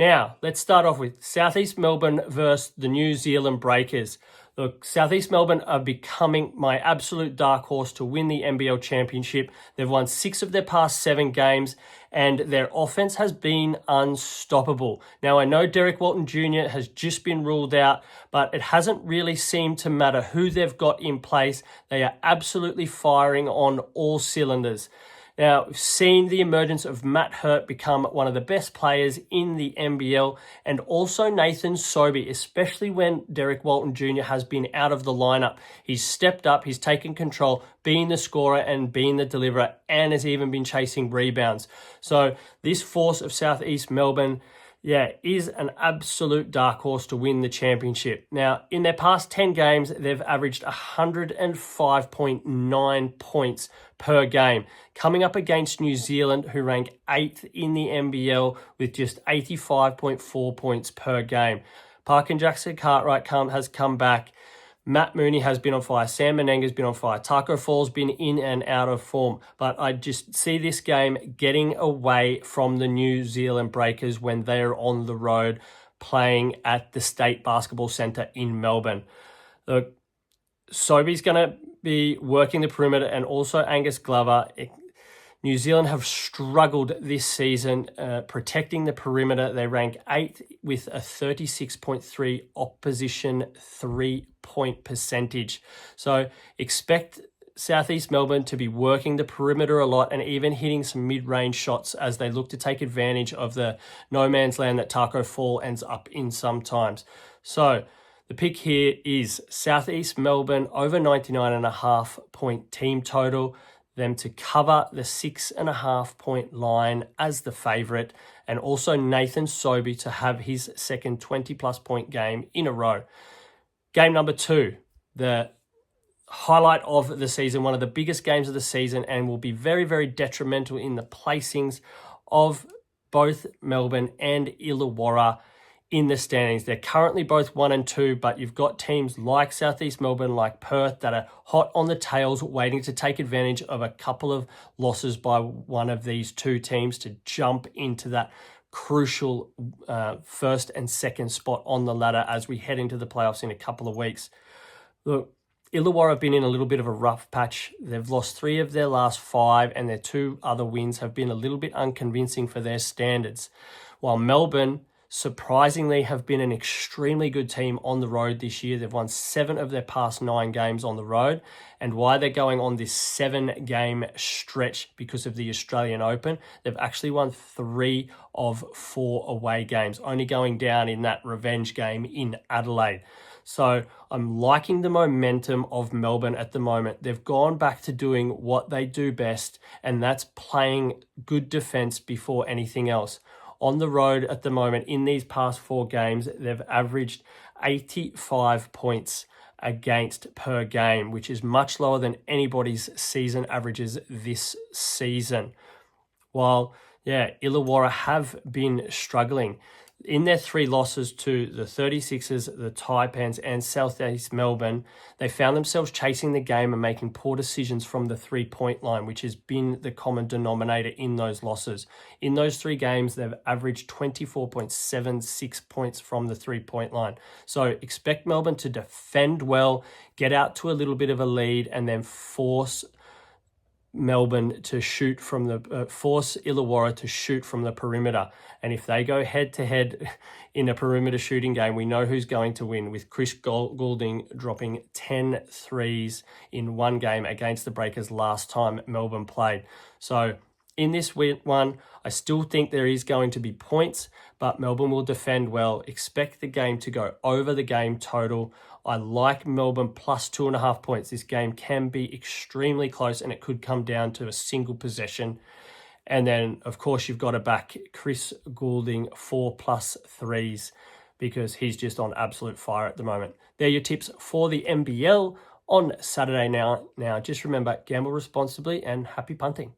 Now, let's start off with South East Melbourne versus the New Zealand Breakers. Look, South East Melbourne are becoming my absolute dark horse to win the NBL championship. They've won 6 of their past 7 games, and their offense has been unstoppable. Now, I know Derek Walton Jr. has just been ruled out, but it hasn't really seemed to matter who they've got in place. They are absolutely firing on all cylinders. Now, we've seen the emergence of Matt Hurt become one of the best players in the NBL, and also Nathan Sobey, especially when Derek Walton Jr. has been out of the lineup. He's stepped up, he's taken control, being the scorer and being the deliverer, and has even been chasing rebounds. So this force of South East Melbourne, is an absolute dark horse to win the championship. Now, in their past 10 games, they've averaged 105.9 points per game, coming up against New Zealand, who rank 8th in the NBL with just 85.4 points per game. Park and Jackson Cartwright has come back. Matt Mooney has been on fire. Sam Menenga's been on fire. Taco Fall's been in and out of form. But I just see this game getting away from the New Zealand Breakers when they're on the road playing at the State Basketball Centre in Melbourne. Look, Sobey's going to be working the perimeter, and also Angus Glover. New Zealand have struggled this season protecting the perimeter. They rank 8th with a 36.3 opposition 3-point percentage. So expect South East Melbourne to be working the perimeter a lot and even hitting some mid-range shots as they look to take advantage of the no man's land that Taco Fall ends up in sometimes. So the pick here is South East Melbourne over 99.5 point team total, them to cover the 6.5 point line as the favourite, and also Nathan Sobey to have his second 20+ point game in a row. Game number 2, the highlight of the season, one of the biggest games of the season, and will be very, very detrimental in the placings of both Melbourne and Illawarra in the standings. They're currently both 1 and 2, but you've got teams like South East Melbourne, like Perth, that are hot on the tails, waiting to take advantage of a couple of losses by one of these two teams to jump into that crucial first and second spot on the ladder as we head into the playoffs in a couple of weeks. Look, Illawarra have been in a little bit of a rough patch. They've lost 3 of their last 5, and their 2 other wins have been a little bit unconvincing for their standards. While Melbourne surprisingly have been an extremely good team on the road this year. They've won 7 of their past 9 games on the road. And why they're going on this 7-game stretch because of the Australian Open, they've actually won 3 of 4 away games, only going down in that revenge game in Adelaide. So I'm liking the momentum of Melbourne at the moment. They've gone back to doing what they do best, and that's playing good defense before anything else. On the road at the moment, in these past 4 games, they've averaged 85 points against per game, which is much lower than anybody's season averages this season. While, Illawarra have been struggling. In their 3 losses to the 36ers, the Taipans, and South East Melbourne, they found themselves chasing the game and making poor decisions from the 3-point line, which has been the common denominator in those losses. In those 3 games, they've averaged 24.76 points from the 3-point line. So expect Melbourne to defend well, get out to a little bit of a lead, and then force Melbourne to shoot from the force Illawarra to shoot from the perimeter. And if they go head to head in a perimeter shooting game, we know who's going to win, with Chris Goulding dropping 10 threes in one game against the Breakers last time Melbourne played. So in this one, I still think there is going to be points, but Melbourne will defend well. Expect the game to go over the game total. I like Melbourne plus 2.5 points. This game can be extremely close, and it could come down to a single possession. And then, of course, you've got to back Chris Goulding 4+ threes because he's just on absolute fire at the moment. They're your tips for the NBL on Saturday now. Now, just remember, gamble responsibly and happy punting.